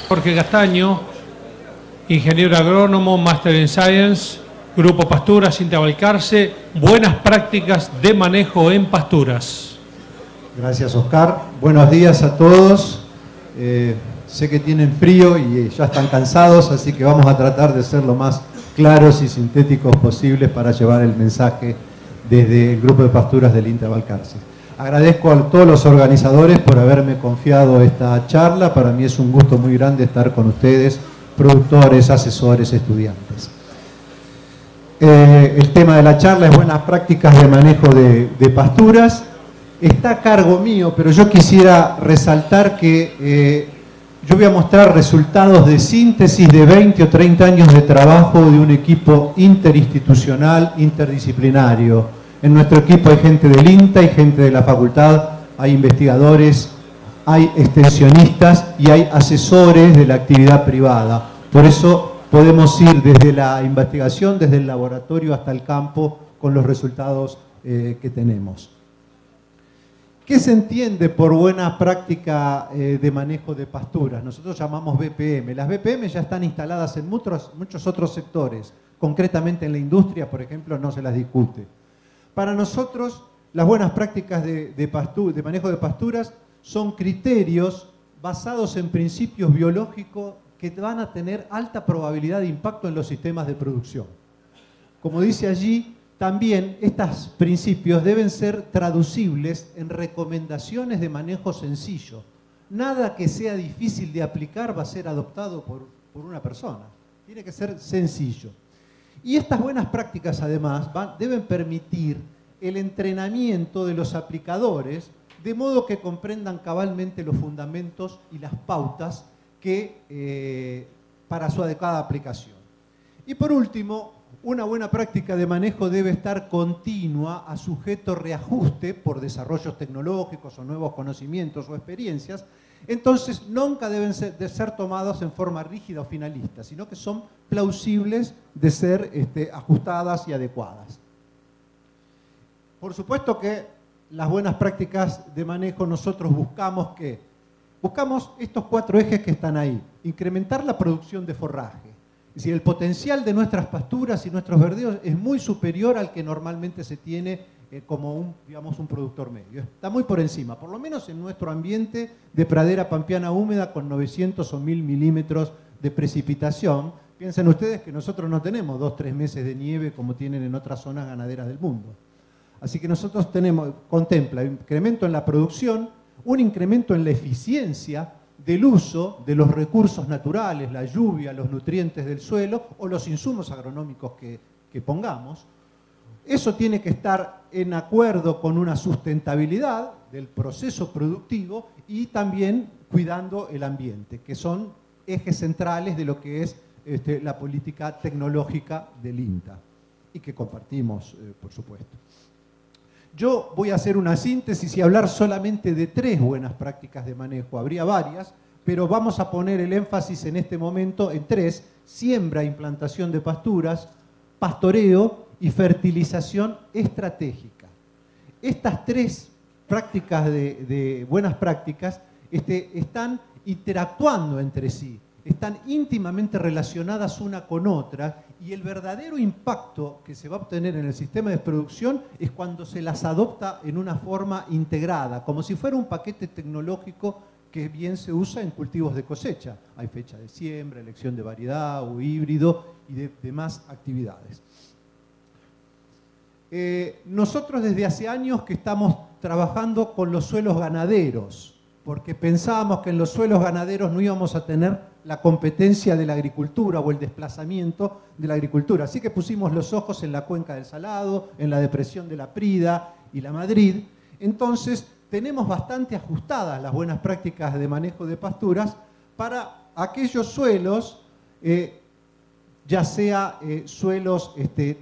Jorge Castaño, ingeniero agrónomo, Master in Science, Grupo Pasturas, INTA Balcarce, buenas prácticas de manejo en pasturas. Gracias, Oscar. Buenos días a todos. Sé que tienen frío y ya están cansados, así que vamos a tratar de ser lo más claros y sintéticos posibles para llevar el mensaje desde el Grupo de Pasturas del INTA Balcarce. Agradezco a todos los organizadores por haberme confiado esta charla. Para mí es un gusto muy grande estar con ustedes, productores, asesores, estudiantes. El tema de la charla es buenas prácticas de manejo de pasturas. Está a cargo mío, pero yo quisiera resaltar que yo voy a mostrar resultados de síntesis de 20 o 30 años de trabajo de un equipo interinstitucional, interdisciplinario. En nuestro equipo hay gente del INTA, hay gente de la facultad, hay investigadores, hay extensionistas y hay asesores de la actividad privada. Por eso podemos ir desde la investigación, desde el laboratorio hasta el campo con los resultados que tenemos. ¿Qué se entiende por buena práctica de manejo de pasturas? Nosotros llamamos BPM. Las BPM ya están instaladas en muchos otros sectores. Concretamente en la industria, por ejemplo, no se las discute. Para nosotros, las buenas prácticas de manejo de pasturas son criterios basados en principios biológicos que van a tener alta probabilidad de impacto en los sistemas de producción. Como dice allí, también estos principios deben ser traducibles en recomendaciones de manejo sencillo. Nada que sea difícil de aplicar va a ser adoptado por una persona. Tiene que ser sencillo. Y estas buenas prácticas, además, deben permitir el entrenamiento de los aplicadores, de modo que comprendan cabalmente los fundamentos y las pautas para su adecuada aplicación. Y por último, una buena práctica de manejo debe estar continua a sujeto reajuste por desarrollos tecnológicos o nuevos conocimientos o experiencias. Entonces, nunca deben ser tomados en forma rígida o finalista, sino que son plausibles de ser ajustadas y adecuadas. Por supuesto que las buenas prácticas de manejo nosotros buscamos estos 4 ejes que están ahí. Incrementar la producción de forraje. Es decir, el potencial de nuestras pasturas y nuestros verdeos es muy superior al que normalmente se tiene como un productor medio. Está muy por encima, por lo menos en nuestro ambiente de pradera pampeana húmeda con 900 o 1000 milímetros de precipitación. Piensen ustedes que nosotros no tenemos 2 o 3 meses de nieve como tienen en otras zonas ganaderas del mundo. Así que nosotros contempla incremento en la producción, un incremento en la eficiencia del uso de los recursos naturales, la lluvia, los nutrientes del suelo o los insumos agronómicos que pongamos. Eso tiene que estar en acuerdo con una sustentabilidad del proceso productivo y también cuidando el ambiente, que son ejes centrales de lo que es la política tecnológica del INTA y que compartimos, por supuesto. Yo voy a hacer una síntesis y hablar solamente de 3 buenas prácticas de manejo. Habría varias, pero vamos a poner el énfasis en este momento en 3: siembra e implantación de pasturas, pastoreo y fertilización estratégica. Estas 3 prácticas de buenas prácticas están interactuando entre sí, están íntimamente relacionadas una con otra, y el verdadero impacto que se va a obtener en el sistema de producción es cuando se las adopta en una forma integrada, como si fuera un paquete tecnológico que bien se usa en cultivos de cosecha. Hay fecha de siembra, elección de variedad o híbrido y de demás actividades. Nosotros desde hace años que estamos trabajando con los suelos ganaderos, porque pensábamos que en los suelos ganaderos no íbamos a tener la competencia de la agricultura o el desplazamiento de la agricultura. Así que pusimos los ojos en la cuenca del Salado, en la depresión de la Prida y la Madrid. Entonces, tenemos bastante ajustadas las buenas prácticas de manejo de pasturas para aquellos suelos, ya sea suelos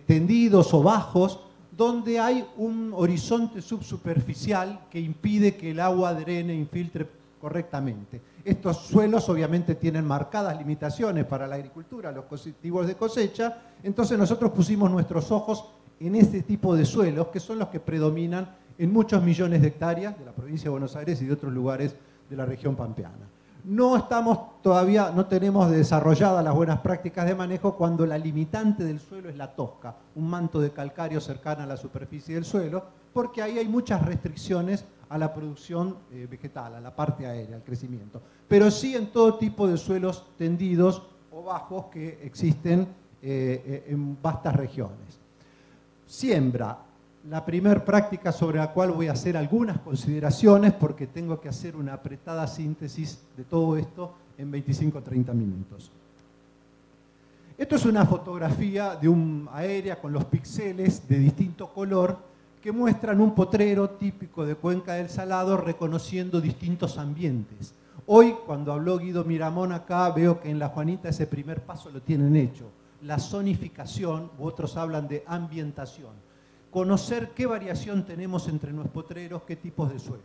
tendidos o bajos, donde hay un horizonte subsuperficial que impide que el agua drene e infiltre correctamente. Estos suelos obviamente tienen marcadas limitaciones para la agricultura, los cultivos de cosecha, entonces nosotros pusimos nuestros ojos en este tipo de suelos, que son los que predominan en muchos millones de hectáreas de la provincia de Buenos Aires y de otros lugares de la región pampeana. no tenemos desarrolladas las buenas prácticas de manejo cuando la limitante del suelo es la tosca, un manto de calcáreo cercano a la superficie del suelo, porque ahí hay muchas restricciones a la producción vegetal, a la parte aérea, al crecimiento. Pero sí en todo tipo de suelos tendidos o bajos que existen en vastas regiones. Siembra. La primera práctica sobre la cual voy a hacer algunas consideraciones porque tengo que hacer una apretada síntesis de todo esto en 25 o 30 minutos. Esto es una fotografía de un aérea con los píxeles de distinto color que muestran un potrero típico de Cuenca del Salado reconociendo distintos ambientes. Hoy, cuando habló Guido Miramón acá, veo que en La Juanita ese primer paso lo tienen hecho. La zonificación, u otros hablan de ambientación. Conocer qué variación tenemos entre nuestros potreros, qué tipos de suelo.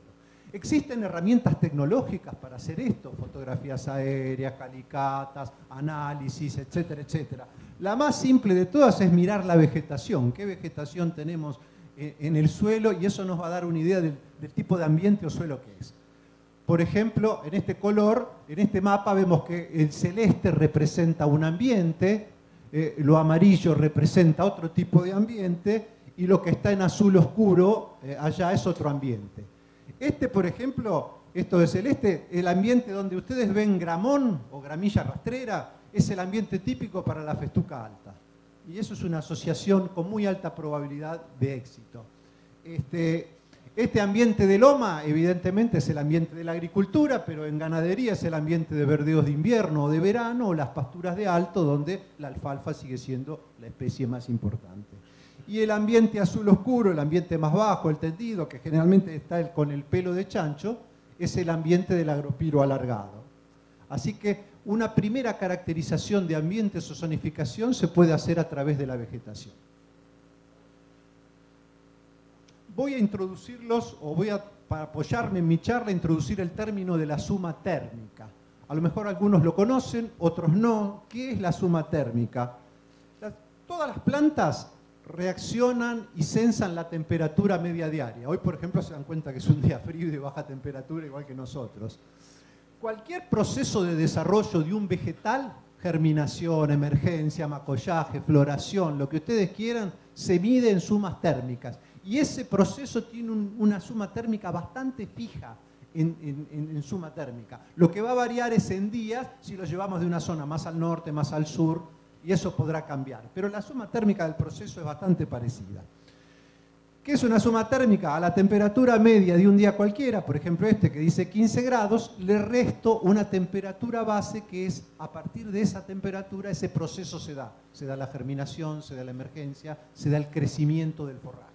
Existen herramientas tecnológicas para hacer esto, fotografías aéreas, calicatas, análisis, etcétera, etcétera. La más simple de todas es mirar la vegetación, qué vegetación tenemos en el suelo, y eso nos va a dar una idea del tipo de ambiente o suelo que es. Por ejemplo, en este color, en este mapa vemos que el celeste representa un ambiente, lo amarillo representa otro tipo de ambiente, y lo que está en azul oscuro allá es otro ambiente. Por ejemplo, esto de celeste, el ambiente donde ustedes ven gramón o gramilla rastrera, es el ambiente típico para la festuca alta. Y eso es una asociación con muy alta probabilidad de éxito. Este ambiente de loma, evidentemente, es el ambiente de la agricultura, pero en ganadería es el ambiente de verdeos de invierno o de verano, o las pasturas de alto, donde la alfalfa sigue siendo la especie más importante. Y el ambiente azul oscuro, el ambiente más bajo, el tendido, que generalmente está con el pelo de chancho, es el ambiente del agropiro alargado. Así que una primera caracterización de ambientes o zonificación se puede hacer a través de la vegetación. Voy a introducirlos, o para apoyarme en mi charla, introducir el término de la suma térmica. A lo mejor algunos lo conocen, otros no. ¿Qué es la suma térmica? Todas las plantas reaccionan y censan la temperatura media diaria. Hoy, por ejemplo, se dan cuenta que es un día frío y de baja temperatura, igual que nosotros. Cualquier proceso de desarrollo de un vegetal, germinación, emergencia, macollaje, floración, lo que ustedes quieran, se mide en sumas térmicas. Y ese proceso tiene una suma térmica bastante fija en suma térmica. Lo que va a variar es en días si lo llevamos de una zona más al norte, más al sur, y eso podrá cambiar. Pero la suma térmica del proceso es bastante parecida. ¿Qué es una suma térmica? A la temperatura media de un día cualquiera, por ejemplo este que dice 15 grados, le resto una temperatura base que es, a partir de esa temperatura, ese proceso se da. Se da la germinación, se da la emergencia, se da el crecimiento del forraje.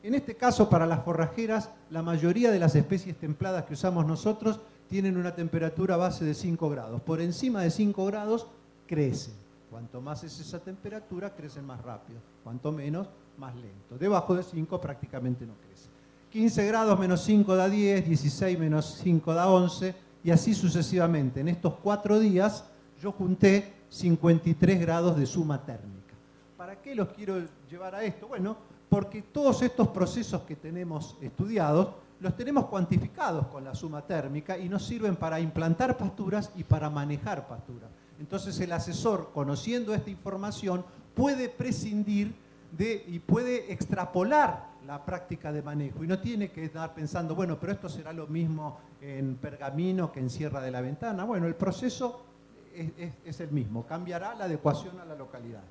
En este caso, para las forrajeras, la mayoría de las especies templadas que usamos nosotros tienen una temperatura base de 5 grados. Por encima de 5 grados, crecen. Cuanto más es esa temperatura, crecen más rápido. Cuanto menos, más lento. Debajo de 5 prácticamente no crece. 15 grados menos 5 da 10, 16 menos 5 da 11, y así sucesivamente. En estos 4 días yo junté 53 grados de suma térmica. ¿Para qué los quiero llevar a esto? Bueno, porque todos estos procesos que tenemos estudiados los tenemos cuantificados con la suma térmica y nos sirven para implantar pasturas y para manejar pasturas. Entonces el asesor, conociendo esta información, puede prescindir y puede extrapolar la práctica de manejo y no tiene que estar pensando, bueno, pero esto será lo mismo en Pergamino que en Sierra de la Ventana. Bueno, el proceso es el mismo, cambiará la adecuación a la localidad.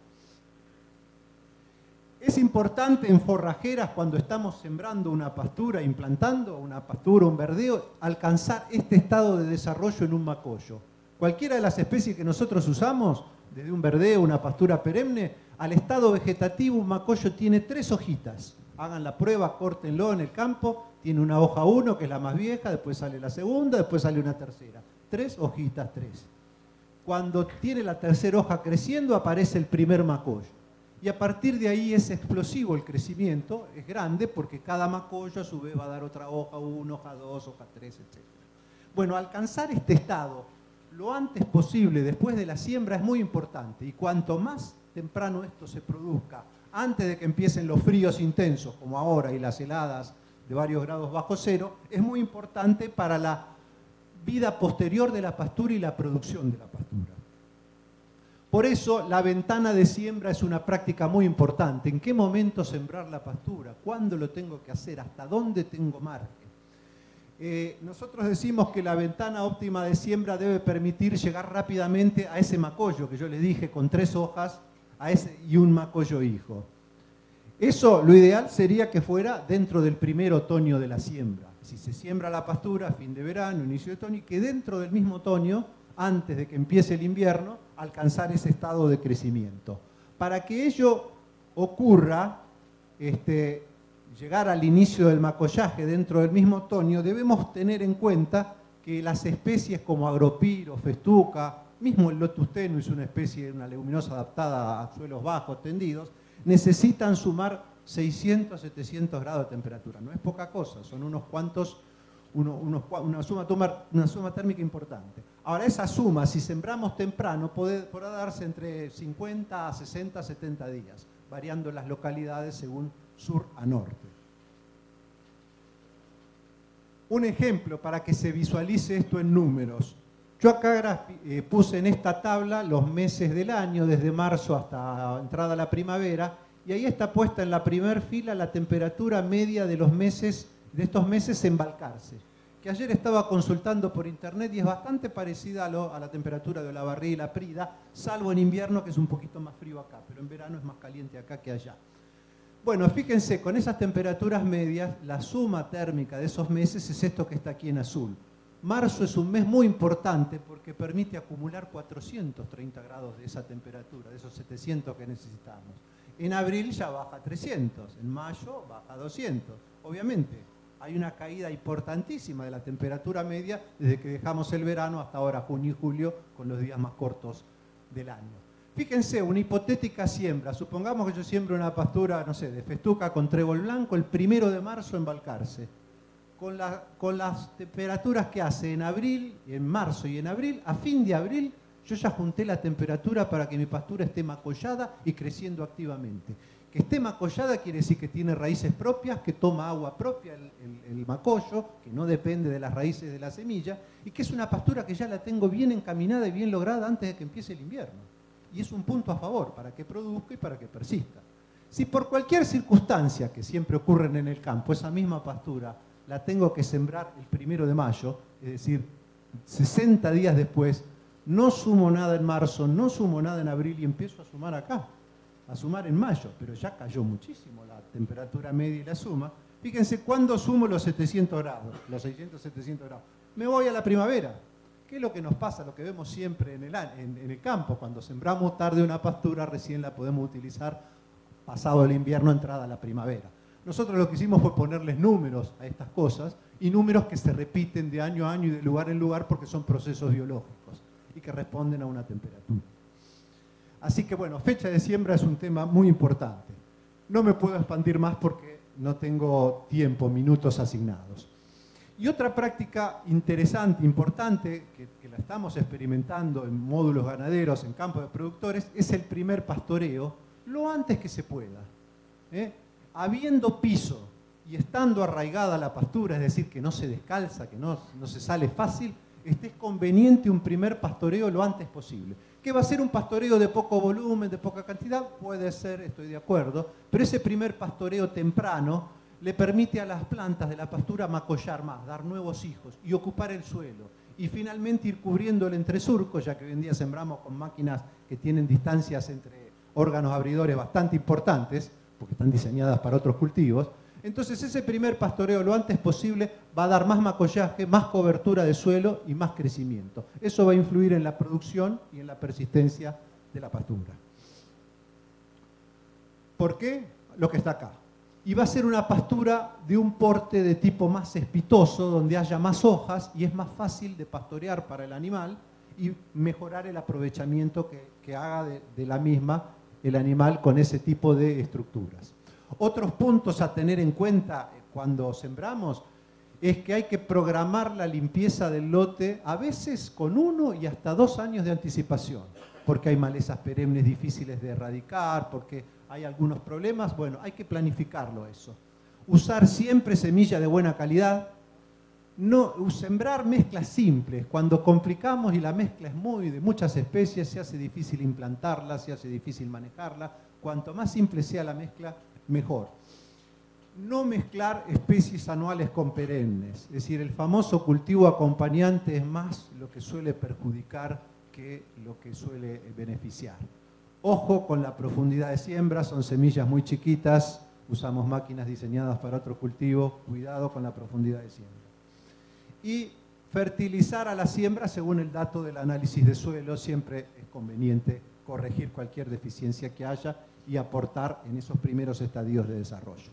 Es importante en forrajeras, cuando estamos sembrando una pastura, implantando una pastura, un verdeo, alcanzar este estado de desarrollo en un macollo. Cualquiera de las especies que nosotros usamos, desde un verdeo, una pastura perenne, al estado vegetativo un macollo tiene 3 hojitas. Hagan la prueba, córtenlo en el campo, tiene una hoja 1, que es la más vieja, después sale la segunda, después sale una tercera. 3 hojitas, 3. Cuando tiene la tercera hoja creciendo, aparece el primer macollo. Y a partir de ahí es explosivo el crecimiento, es grande, porque cada macollo a su vez va a dar otra hoja 1, hoja 2, hoja 3, etc. Bueno, alcanzar este estado lo antes posible después de la siembra es muy importante, y cuanto más temprano esto se produzca, antes de que empiecen los fríos intensos como ahora y las heladas de varios grados bajo cero, es muy importante para la vida posterior de la pastura y la producción de la pastura. Por eso la ventana de siembra es una práctica muy importante. ¿En qué momento sembrar la pastura? ¿Cuándo lo tengo que hacer? ¿Hasta dónde tengo margen? Nosotros decimos que la ventana óptima de siembra debe permitir llegar rápidamente a ese macollo que yo les dije, con 3 hojas y un macollo hijo. Eso, lo ideal sería que fuera dentro del primer otoño de la siembra. Si se siembra la pastura a fin de verano, inicio de otoño, y que dentro del mismo otoño, antes de que empiece el invierno, alcanzar ese estado de crecimiento. Para que ello ocurra, llegar al inicio del macollaje dentro del mismo otoño, debemos tener en cuenta que las especies como agropiro, festuca, mismo el lotus tenuis, una especie, una leguminosa adaptada a suelos bajos, tendidos, necesitan sumar 600 a 700 grados de temperatura. No es poca cosa, son unos cuantos, una suma térmica importante. Ahora, esa suma, si sembramos temprano, podrá darse entre 50 a 60, 70 días, variando las localidades según sur a norte. Un ejemplo para que se visualice esto en números. Yo acá puse en esta tabla los meses del año, desde marzo hasta entrada a la primavera, y ahí está puesta en la primera fila la temperatura media de estos meses en Balcarce, que ayer estaba consultando por internet y es bastante parecida a la temperatura de Olavarría y La Prida, salvo en invierno, que es un poquito más frío acá, pero en verano es más caliente acá que allá. Bueno, fíjense, con esas temperaturas medias, la suma térmica de esos meses es esto que está aquí en azul. Marzo es un mes muy importante porque permite acumular 430 grados de esa temperatura, de esos 700 que necesitamos. En abril ya baja 300, en mayo baja 200. Obviamente, hay una caída importantísima de la temperatura media desde que dejamos el verano hasta ahora, junio y julio, con los días más cortos del año. Fíjense, una hipotética siembra. Supongamos que yo siembro una pastura, no sé, de festuca con trébol blanco el 1 de marzo en Balcarce. Con las temperaturas que hace en abril, en marzo y en abril, a fin de abril, yo ya junté la temperatura para que mi pastura esté macollada y creciendo activamente. Que esté macollada quiere decir que tiene raíces propias, que toma agua propia el macollo, que no depende de las raíces de la semilla, y que es una pastura que ya la tengo bien encaminada y bien lograda antes de que empiece el invierno. Y es un punto a favor para que produzca y para que persista. Si por cualquier circunstancia que siempre ocurren en el campo, esa misma pastura la tengo que sembrar el 1 de mayo, es decir, 60 días después, no sumo nada en marzo, no sumo nada en abril y empiezo a sumar acá, a sumar en mayo, pero ya cayó muchísimo la temperatura media y la suma. Fíjense, ¿cuándo sumo los 700 grados? Los 600, 700 grados. Me voy a la primavera. ¿Qué es lo que nos pasa? Lo que vemos siempre en el campo. Cuando sembramos tarde una pastura, recién la podemos utilizar pasado el invierno, entrada la primavera. Nosotros lo que hicimos fue ponerles números a estas cosas, y números que se repiten de año a año y de lugar en lugar porque son procesos biológicos y que responden a una temperatura. Así que bueno, fecha de siembra es un tema muy importante. No me puedo expandir más porque no tengo tiempo, minutos asignados. Y otra práctica interesante, importante, que la estamos experimentando en módulos ganaderos, en campos de productores, es el primer pastoreo, lo antes que se pueda. Habiendo piso y estando arraigada la pastura, es decir, que no se descalza, que no se sale fácil, es conveniente un primer pastoreo lo antes posible. ¿Qué va a ser un pastoreo de poco volumen, de poca cantidad? Puede ser, estoy de acuerdo, pero ese primer pastoreo temprano le permite a las plantas de la pastura macollar más, dar nuevos hijos y ocupar el suelo. Y finalmente ir cubriendo el entresurco, ya que hoy en día sembramos con máquinas que tienen distancias entre órganos abridores bastante importantes, porque están diseñadas para otros cultivos. Entonces ese primer pastoreo lo antes posible va a dar más macollaje, más cobertura de suelo y más crecimiento. Eso va a influir en la producción y en la persistencia de la pastura. ¿Por qué? Lo que está acá. Y va a ser una pastura de un porte de tipo más espitoso, donde haya más hojas y es más fácil de pastorear para el animal y mejorar el aprovechamiento que haga de la misma el animal con ese tipo de estructuras. Otros puntos a tener en cuenta cuando sembramos es que hay que programar la limpieza del lote a veces con 1 y hasta 2 años de anticipación, porque hay malezas perennes difíciles de erradicar, porque hay algunos problemas. Bueno, hay que planificarlo eso. Usar siempre semilla de buena calidad, No, sembrar mezclas simples. Cuando complicamos y la mezcla es de muchas especies, se hace difícil implantarla, se hace difícil manejarla. Cuanto más simple sea la mezcla, mejor. No mezclar especies anuales con perennes. Es decir, el famoso cultivo acompañante es más lo que suele perjudicar que lo que suele beneficiar. Ojo con la profundidad de siembra, son semillas muy chiquitas, usamos máquinas diseñadas para otro cultivo, cuidado con la profundidad de siembra. Y fertilizar a la siembra según el dato del análisis de suelo, siempre es conveniente corregir cualquier deficiencia que haya y aportar en esos primeros estadios de desarrollo.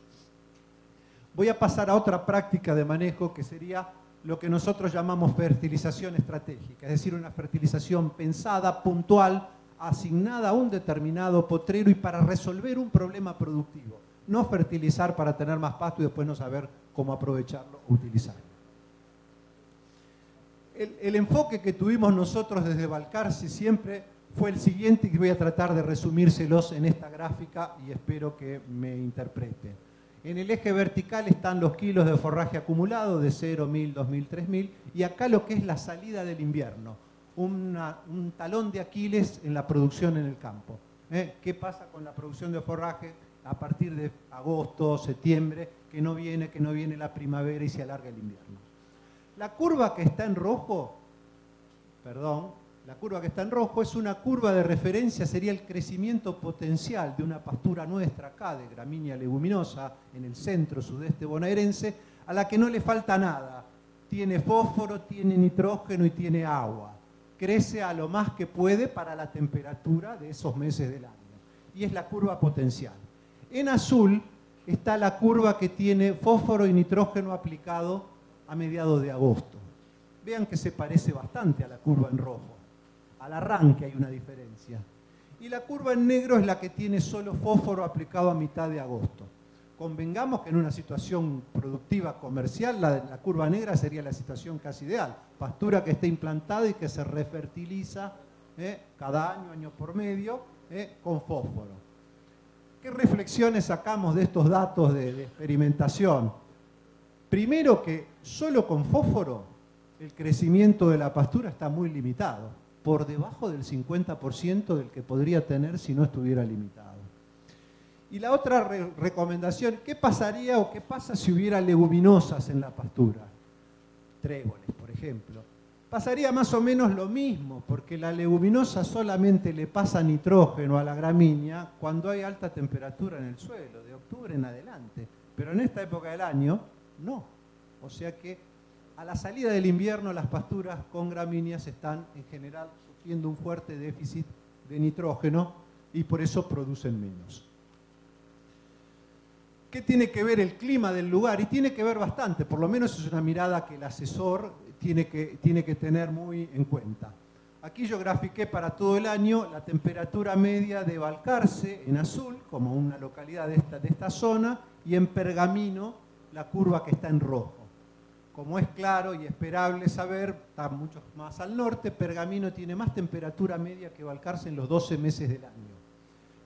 Voy a pasar a otra práctica de manejo que sería lo que nosotros llamamos fertilización estratégica, es decir, una fertilización pensada, puntual, asignada a un determinado potrero y para resolver un problema productivo. No fertilizar para tener más pasto y después no saber cómo aprovecharlo o utilizarlo. El enfoque que tuvimos nosotros desde Balcarce siempre fue el siguiente y voy a tratar de resumírselos en esta gráfica y espero que me interpreten. En el eje vertical están los kilos de forraje acumulado de 0, 1000, 2000, 3000 y acá lo que es la salida del invierno, un talón de Aquiles en la producción en el campo. ¿Qué pasa con la producción de forraje a partir de agosto, septiembre, que no viene la primavera y se alarga el invierno? La curva que está en rojo, es una curva de referencia, sería el crecimiento potencial de una pastura nuestra acá, de gramínea leguminosa, en el centro sudeste bonaerense, a la que no le falta nada. Tiene fósforo, tiene nitrógeno y tiene agua. Crece a lo más que puede para la temperatura de esos meses del año. Y es la curva potencial. En azul está la curva que tiene fósforo y nitrógeno aplicado a mediados de agosto. Vean que se parece bastante a la curva en rojo. Al arranque hay una diferencia. Y la curva en negro es la que tiene solo fósforo aplicado a mitad de agosto. Convengamos que en una situación productiva comercial, la curva negra sería la situación casi ideal. Pastura que esté implantada y que se refertiliza cada año, año por medio, con fósforo. ¿Qué reflexiones sacamos de estos datos de experimentación? Primero que solo con fósforo el crecimiento de la pastura está muy limitado, por debajo del 50% del que podría tener si no estuviera limitado. Y la otra recomendación, ¿qué pasaría o qué pasa si hubiera leguminosas en la pastura? Tréboles, por ejemplo. Pasaría más o menos lo mismo, porque la leguminosa solamente le pasa nitrógeno a la gramínea cuando hay alta temperatura en el suelo, de octubre en adelante. Pero en esta época del año, no. O sea que a la salida del invierno las pasturas con gramíneas están en general sufriendo un fuerte déficit de nitrógeno y por eso producen menos. ¿Qué tiene que ver el clima del lugar? Y tiene que ver bastante, por lo menos es una mirada que el asesor tiene que tener muy en cuenta. Aquí yo grafiqué para todo el año la temperatura media de Balcarce en azul, como una localidad de esta zona, y en Pergamino la curva que está en rojo. Como es claro y esperable saber, está mucho más al norte, Pergamino tiene más temperatura media que Balcarce en los 12 meses del año.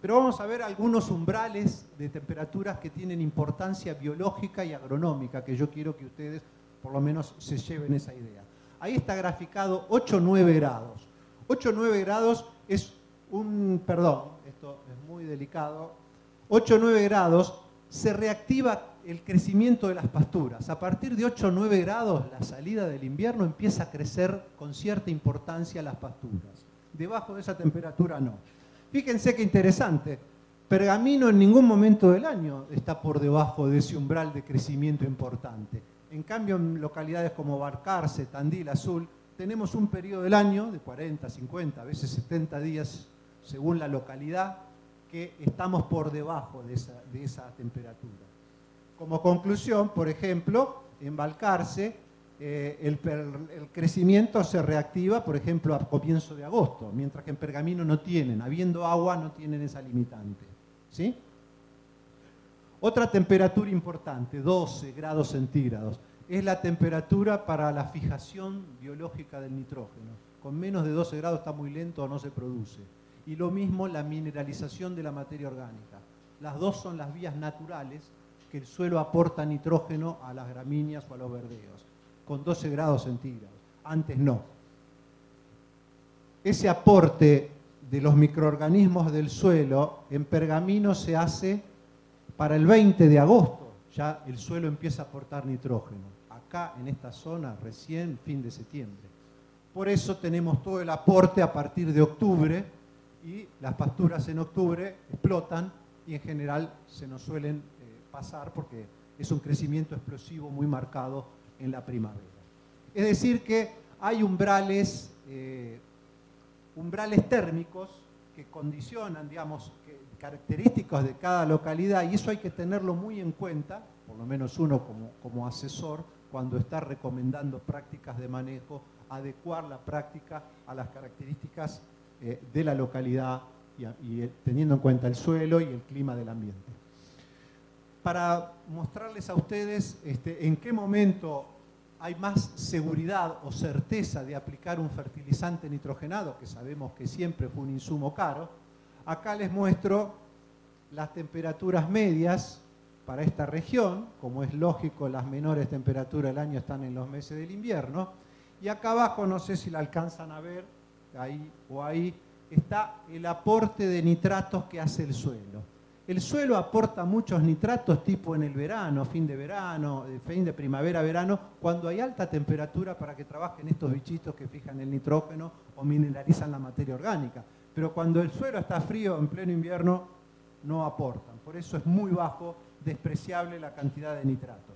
Pero vamos a ver algunos umbrales de temperaturas que tienen importancia biológica y agronómica, que yo quiero que ustedes por lo menos se lleven esa idea. Ahí está graficado 8-9 grados. 8-9 grados es esto es muy delicado. 8-9 grados se reactiva el crecimiento de las pasturas. A partir de 8-9 grados, la salida del invierno empieza a crecer con cierta importancia las pasturas. Debajo de esa temperatura no. Fíjense qué interesante, Pergamino en ningún momento del año está por debajo de ese umbral de crecimiento importante. En cambio, en localidades como Balcarce, Tandil, Azul, tenemos un periodo del año de 40, 50, a veces 70 días, según la localidad, que estamos por debajo de esa temperatura. Como conclusión, por ejemplo, en Balcarce, el crecimiento se reactiva, por ejemplo, a comienzo de agosto, mientras que en Pergamino no tienen, habiendo agua, no tienen esa limitante. ¿Sí? Otra temperatura importante, 12 grados centígrados, es la temperatura para la fijación biológica del nitrógeno. Con menos de 12 grados está muy lento o no se produce. Y lo mismo la mineralización de la materia orgánica. Las dos son las vías naturales que el suelo aporta nitrógeno a las gramíneas o a los verdeos. con 12 grados centígrados. Antes no. Ese aporte de los microorganismos del suelo en pergamino se hace para el 20 de agosto. Ya el suelo empieza a aportar nitrógeno. Acá, en esta zona, recién fin de septiembre. Por eso tenemos todo el aporte a partir de octubre y las pasturas en octubre explotan y en general se nos suelen pasar porque es un crecimiento explosivo muy marcado en la primavera. Es decir que hay umbrales térmicos que condicionan, digamos, características de cada localidad y eso hay que tenerlo muy en cuenta, por lo menos uno como asesor, cuando está recomendando prácticas de manejo, adecuar la práctica a las características de la localidad y teniendo en cuenta el suelo y el clima del ambiente. Para mostrarles a ustedes en qué momento hay más seguridad o certeza de aplicar un fertilizante nitrogenado, que sabemos que siempre fue un insumo caro, acá les muestro las temperaturas medias para esta región. Como es lógico, las menores temperaturas del año están en los meses del invierno. Y acá abajo, no sé si la alcanzan a ver, ahí o ahí, está el aporte de nitratos que hace el suelo. El suelo aporta muchos nitratos tipo en el verano, fin de primavera, verano, cuando hay alta temperatura para que trabajen estos bichitos que fijan el nitrógeno o mineralizan la materia orgánica. Pero cuando el suelo está frío, en pleno invierno, no aportan. Por eso es muy bajo, despreciable la cantidad de nitratos.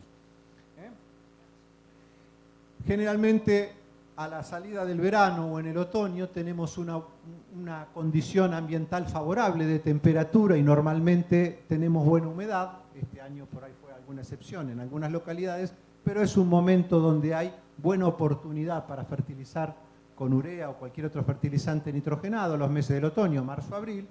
Generalmente, a la salida del verano o en el otoño tenemos una condición ambiental favorable de temperatura y normalmente tenemos buena humedad. Este año por ahí fue alguna excepción en algunas localidades, pero es un momento donde hay buena oportunidad para fertilizar con urea o cualquier otro fertilizante nitrogenado, los meses del otoño, marzo, abril.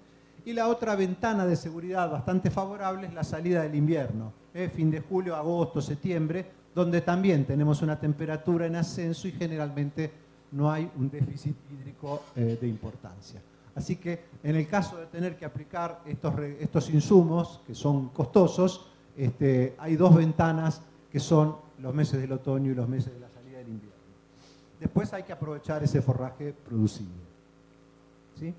Y la otra ventana de seguridad bastante favorable es la salida del invierno, fin de julio, agosto, septiembre, donde también tenemos una temperatura en ascenso y generalmente no hay un déficit hídrico de importancia. Así que en el caso de tener que aplicar estos insumos, que son costosos, hay dos ventanas que son los meses del otoño y los meses de la salida del invierno. Después hay que aprovechar ese forraje producido. ¿Sí?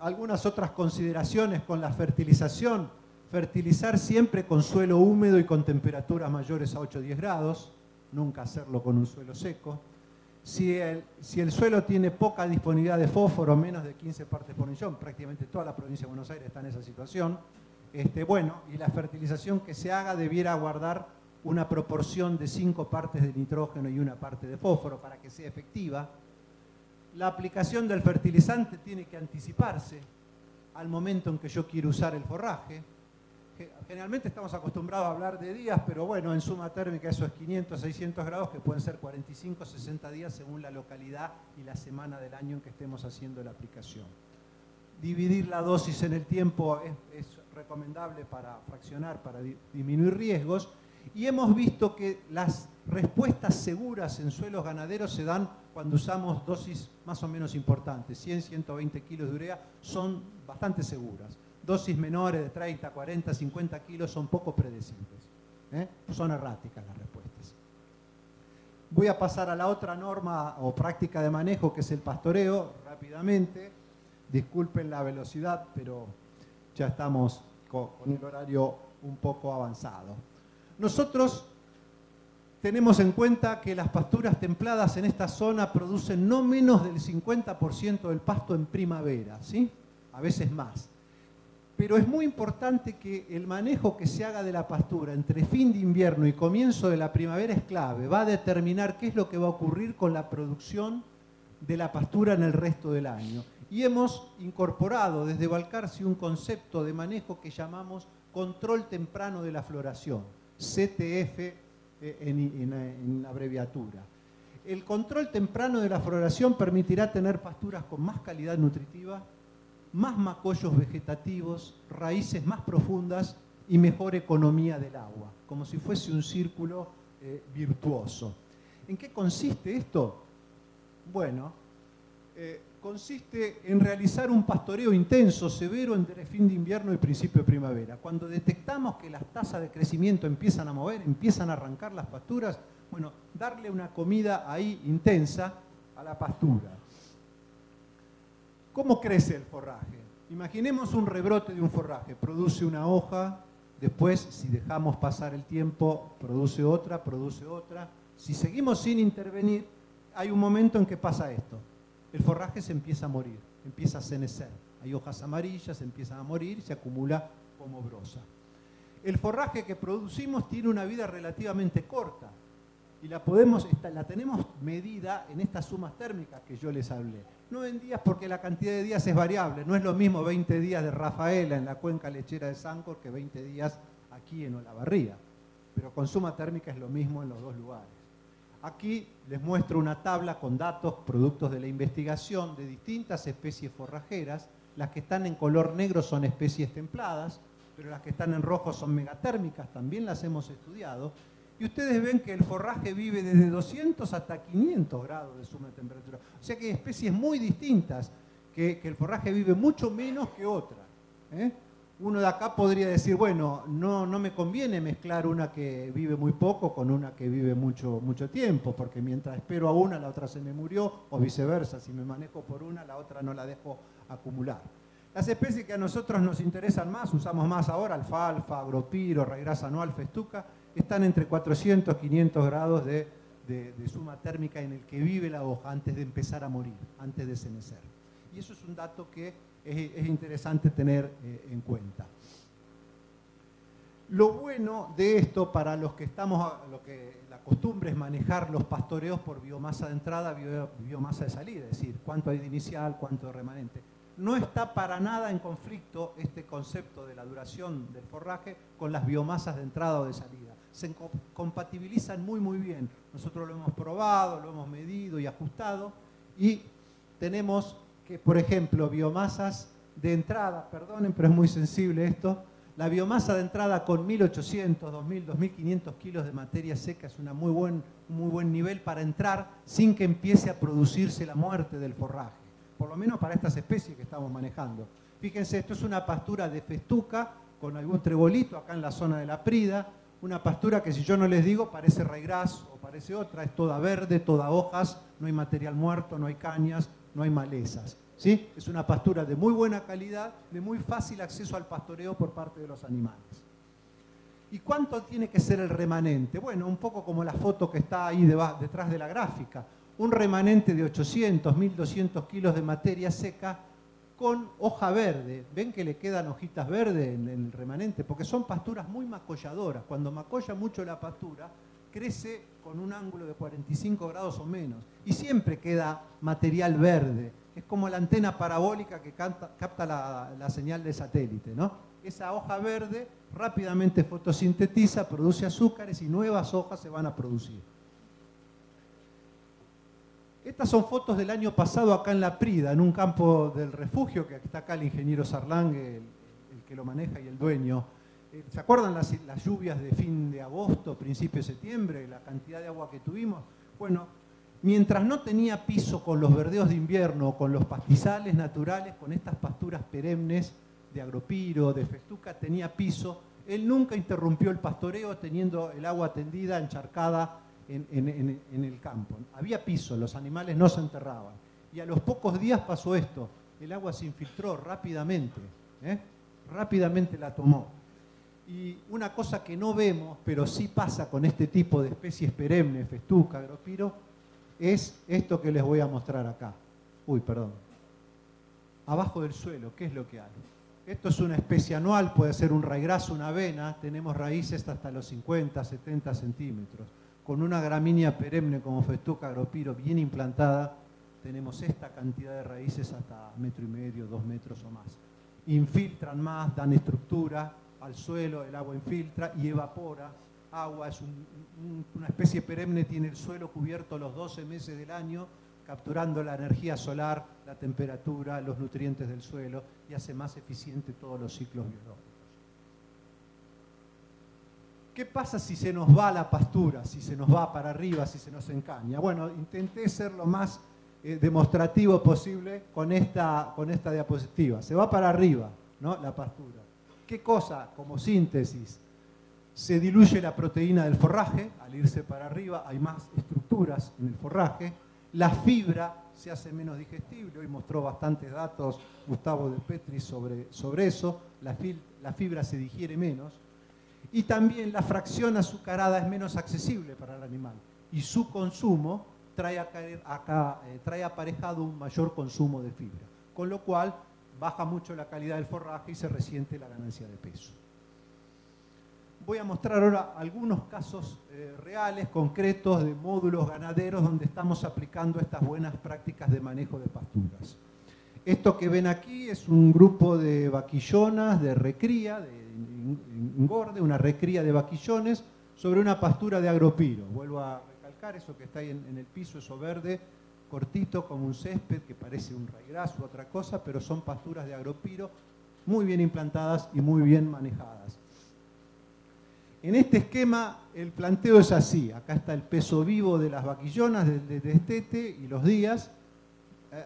Algunas otras consideraciones con la fertilización. Fertilizar siempre con suelo húmedo y con temperaturas mayores a 8 o 10 grados, nunca hacerlo con un suelo seco. Si el suelo tiene poca disponibilidad de fósforo, menos de 15 partes por millón, prácticamente toda la provincia de Buenos Aires está en esa situación, y la fertilización que se haga debiera guardar una proporción de 5 partes de nitrógeno y 1 parte de fósforo para que sea efectiva. La aplicación del fertilizante tiene que anticiparse al momento en que yo quiero usar el forraje. Generalmente estamos acostumbrados a hablar de días, pero bueno, en suma térmica eso es 500, 600 grados, que pueden ser 45, 60 días según la localidad y la semana del año en que estemos haciendo la aplicación. Dividir la dosis en el tiempo es recomendable para fraccionar, para disminuir riesgos, y hemos visto que las respuestas seguras en suelos ganaderos se dan cuando usamos dosis más o menos importantes. 100, 120 kilos de urea son bastante seguras. Dosis menores de 30, 40, 50 kilos son poco predecibles. Son erráticas las respuestas. Voy a pasar a la otra norma o práctica de manejo, que es el pastoreo, rápidamente. Disculpen la velocidad, pero ya estamos con el horario un poco avanzado. Nosotros tenemos en cuenta que las pasturas templadas en esta zona producen no menos del 50% del pasto en primavera, ¿sí? A veces más. Pero es muy importante que el manejo que se haga de la pastura entre fin de invierno y comienzo de la primavera es clave. Va a determinar qué es lo que va a ocurrir con la producción de la pastura en el resto del año. Y hemos incorporado desde Balcarce un concepto de manejo que llamamos control temprano de la floración, CTF en abreviatura. El control temprano de la floración permitirá tener pasturas con más calidad nutritiva, más macollos vegetativos, raíces más profundas y mejor economía del agua, como si fuese un círculo virtuoso. ¿En qué consiste esto? Bueno, consiste en realizar un pastoreo intenso, severo, entre fin de invierno y principio de primavera. Cuando detectamos que las tasas de crecimiento empiezan a mover, empiezan a arrancar las pasturas, Bueno, darle una comida ahí intensa a la pastura. ¿Cómo crece el forraje? Imaginemos un rebrote de un forraje. Produce una hoja, después, si dejamos pasar el tiempo, produce otra, produce otra. Si seguimos sin intervenir, hay un momento en que pasa esto. El forraje se empieza a morir, empieza a senecer. Hay hojas amarillas, empiezan a morir, se acumula como brosa. El forraje que producimos tiene una vida relativamente corta y la tenemos medida en estas sumas térmicas que yo les hablé. No en días porque la cantidad de días es variable, no es lo mismo 20 días de Rafaela en la cuenca lechera de Sancor que 20 días aquí en Olavarría, pero con suma térmica es lo mismo en los dos lugares. Aquí les muestro una tabla con datos, productos de la investigación de distintas especies forrajeras. Las que están en color negro son especies templadas, pero las que están en rojo son megatérmicas, también las hemos estudiado. Y ustedes ven que el forraje vive desde 200 hasta 500 grados de suma temperatura. O sea que hay especies muy distintas, que el forraje vive mucho menos que otras. Uno de acá podría decir, bueno, no me conviene mezclar una que vive muy poco con una que vive mucho tiempo, porque mientras espero a una, la otra se me murió, o viceversa, si me manejo por una, la otra no la dejo acumular. Las especies que a nosotros nos interesan más, usamos más ahora, alfalfa, agropiro, raigrás anual, festuca, están entre 400 y 500 grados de suma térmica en el que vive la hoja antes de empezar a morir, antes de senecer. Y eso es un dato que es interesante tener en cuenta. Lo bueno de esto, para los que estamos, la costumbre es manejar los pastoreos por biomasa de entrada, biomasa de salida, es decir, cuánto hay de inicial, cuánto de remanente. No está para nada en conflicto este concepto de la duración del forraje con las biomasas de entrada o de salida. Se compatibilizan muy bien. Nosotros lo hemos probado, lo hemos medido y ajustado y tenemos que, por ejemplo, biomasas de entrada, perdonen, pero es muy sensible esto, la biomasa de entrada con 1800, 2000, 2500 kilos de materia seca es un muy buen nivel para entrar sin que empiece a producirse la muerte del forraje, por lo menos para estas especies que estamos manejando. Fíjense, esto es una pastura de festuca con algún trebolito acá en la zona de la Prida, una pastura que si yo no les digo parece raigrás o parece otra, es toda verde, toda hojas, no hay material muerto, no hay cañas, no hay malezas. ¿Sí? Es una pastura de muy buena calidad, de muy fácil acceso al pastoreo por parte de los animales. ¿Y cuánto tiene que ser el remanente? Bueno, un poco como la foto que está ahí detrás de la gráfica. Un remanente de 800, 1200 kilos de materia seca con hoja verde. ¿Ven que le quedan hojitas verdes en el remanente? Porque son pasturas muy macolladoras. Cuando macolla mucho la pastura, crece con un ángulo de 45 grados o menos. Y siempre queda material verde. Es como la antena parabólica que capta la señal de satélite, ¿no? Esa hoja verde rápidamente fotosintetiza, produce azúcares y nuevas hojas se van a producir. Estas son fotos del año pasado acá en La Prida, en un campo del refugio, que está acá el ingeniero Sarlangue, el que lo maneja y el dueño. ¿Se acuerdan las lluvias de fin de agosto, principio de septiembre, la cantidad de agua que tuvimos? Bueno, mientras no tenía piso con los verdeos de invierno, con los pastizales naturales, con estas pasturas perennes de agropiro, de festuca, tenía piso, él nunca interrumpió el pastoreo teniendo el agua tendida, encharcada en el campo. Había piso, los animales no se enterraban. Y a los pocos días pasó esto, el agua se infiltró rápidamente, rápidamente la tomó. Y una cosa que no vemos, pero sí pasa con este tipo de especies perennes, festuca, agropiro, es esto que les voy a mostrar acá. Uy, perdón. Abajo del suelo, ¿qué es lo que hay? Esto es una especie anual, puede ser un raigrás, una avena, tenemos raíces hasta los 50, 70 centímetros. Con una gramínea perenne como festuca, agropiro bien implantada, tenemos esta cantidad de raíces hasta 1,5 metros, 2 metros o más. Infiltran más, dan estructura al suelo, el agua infiltra y evapora agua. Es una especie perenne, tiene el suelo cubierto los 12 meses del año, capturando la energía solar, la temperatura, los nutrientes del suelo y hace más eficiente todos los ciclos biológicos. ¿Qué pasa si se nos va la pastura, si se nos va para arriba, si se nos encaña? Bueno, intenté ser lo más demostrativo posible con esta diapositiva. Se va para arriba, ¿no? La pastura. ¿Qué cosa, como síntesis? Se diluye la proteína del forraje, al irse para arriba hay más estructuras en el forraje. La fibra se hace menos digestible, hoy mostró bastantes datos Gustavo de Petri sobre eso, la fibra se digiere menos. Y también la fracción azucarada es menos accesible para el animal y su consumo trae aparejado un mayor consumo de fibra, con lo cual baja mucho la calidad del forraje y se resiente la ganancia de peso. Voy a mostrar ahora algunos casos reales, concretos, de módulos ganaderos donde estamos aplicando estas buenas prácticas de manejo de pasturas. Esto que ven aquí es un grupo de vaquillonas de recría, de engorde, una recría de vaquillones sobre una pastura de agropiro. Vuelvo a recalcar eso que está ahí en el piso, eso verde, cortito como un césped que parece un raigras u otra cosa, pero son pasturas de agropiro muy bien implantadas y muy bien manejadas. En este esquema el planteo es así, acá está el peso vivo de las vaquillonas del destete y los días,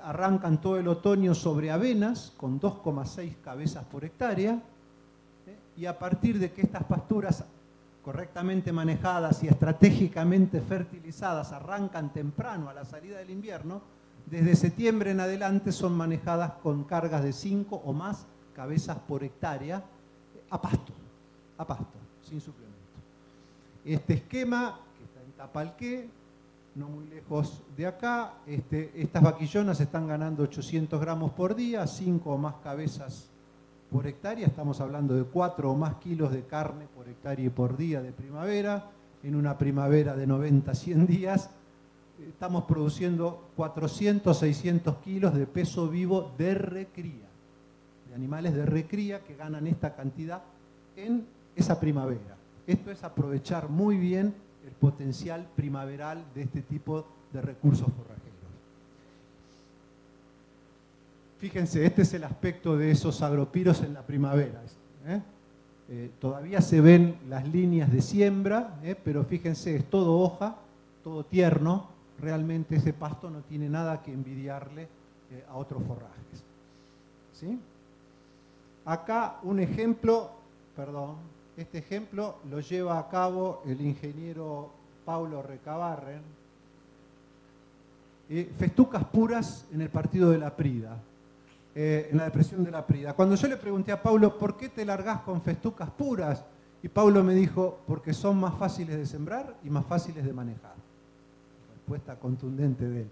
arrancan todo el otoño sobre avenas con 2,6 cabezas por hectárea, y a partir de que estas pasturas correctamente manejadas y estratégicamente fertilizadas arrancan temprano a la salida del invierno, desde septiembre en adelante son manejadas con cargas de 5 o más cabezas por hectárea a pasto, sin suplemento. Este esquema, que está en Tapalqué, no muy lejos de acá, estas vaquillonas están ganando 800 gramos por día, 5 o más cabezas por hectárea, estamos hablando de 4 o más kilos de carne por hectárea y por día de primavera, en una primavera de 90 a 100 días, estamos produciendo 400, 600 kilos de peso vivo de recría, de animales de recría que ganan esta cantidad en esa primavera. Esto es aprovechar muy bien el potencial primaveral de este tipo de recursos forrajeros. Fíjense, este es el aspecto de esos agropiros en la primavera. Todavía se ven las líneas de siembra, pero fíjense, es todo hoja, todo tierno. Realmente ese pasto no tiene nada que envidiarle a otros forrajes. ¿Sí? Acá un ejemplo, este ejemplo lo lleva a cabo el ingeniero Paulo Recabarren. Festucas puras en el partido de la Prida, en la depresión de la Prida. Cuando yo le pregunté a Paulo, ¿por qué te largás con festucas puras? Y Paulo me dijo, porque son más fáciles de sembrar y más fáciles de manejar. Respuesta contundente de él.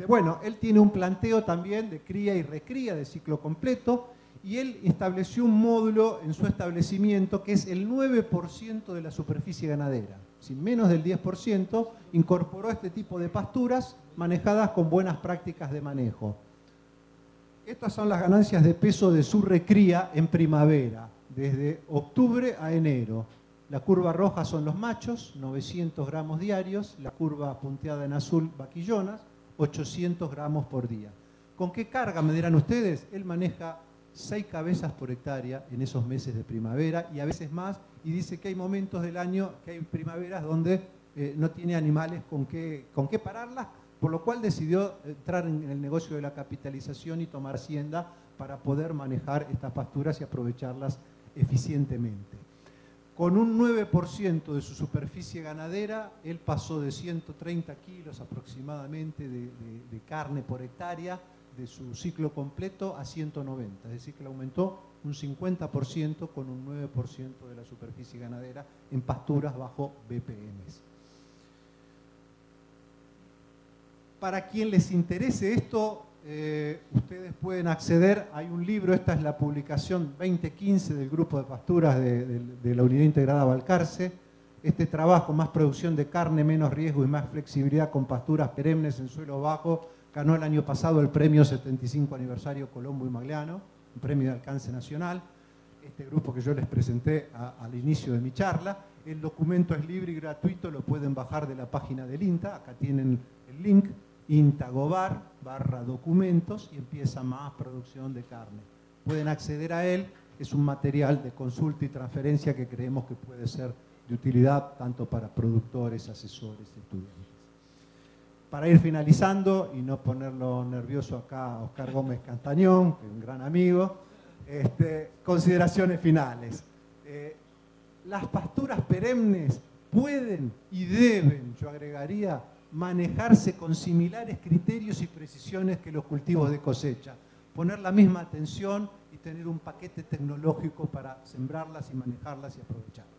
Bueno, él tiene un planteo también de cría y recría, de ciclo completo, y él estableció un módulo en su establecimiento que es el 9% de la superficie ganadera. Sin menos del 10%, incorporó este tipo de pasturas manejadas con buenas prácticas de manejo. Estas son las ganancias de peso de su recría en primavera, desde octubre a enero. La curva roja son los machos, 900 gramos diarios, la curva punteada en azul, vaquillonas, 800 gramos por día. ¿Con qué carga, me dirán ustedes? Él maneja 6 cabezas por hectárea en esos meses de primavera y a veces más, y dice que hay momentos del año, que hay primaveras donde no tiene animales con qué pararlas, por lo cual decidió entrar en el negocio de la capitalización y tomar hacienda para poder manejar estas pasturas y aprovecharlas eficientemente. Con un 9% de su superficie ganadera, él pasó de 130 kilos aproximadamente de carne por hectárea de su ciclo completo a 190, es decir que le aumentó un 50% con un 9% de la superficie ganadera en pasturas bajo BPMs. Para quien les interese esto, ustedes pueden acceder, hay un libro, esta es la publicación 2015 del Grupo de Pasturas de la Unidad Integrada Balcarce. Este trabajo, más producción de carne, menos riesgo y más flexibilidad con pasturas perennes en suelo bajo, ganó el año pasado el premio 75 aniversario Colombo y Magliano, un premio de alcance nacional. Este grupo que yo les presenté al inicio de mi charla. El documento es libre y gratuito, lo pueden bajar de la página del INTA, acá tienen el link, intagobar/documentos, y empieza más producción de carne. Pueden acceder a él, es un material de consulta y transferencia que creemos que puede ser de utilidad tanto para productores, asesores, estudiantes. Para ir finalizando y no ponerlo nervioso acá a Oscar Gómez Castañón, que es un gran amigo, consideraciones finales. las pasturas perennes pueden y deben, yo agregaría, manejarse con similares criterios y precisiones que los cultivos de cosecha. Poner la misma atención y tener un paquete tecnológico para sembrarlas y manejarlas y aprovecharlas.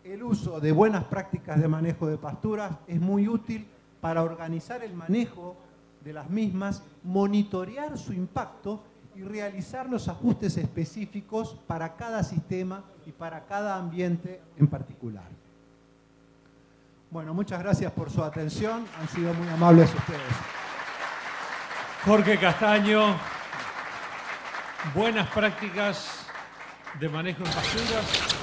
El uso de buenas prácticas de manejo de pasturas es muy útil para organizar el manejo de las mismas, monitorear su impacto y realizar los ajustes específicos para cada sistema y para cada ambiente en particular. Bueno, muchas gracias por su atención, han sido muy amables ustedes. Jorge Castaño, buenas prácticas de manejo en pasturas.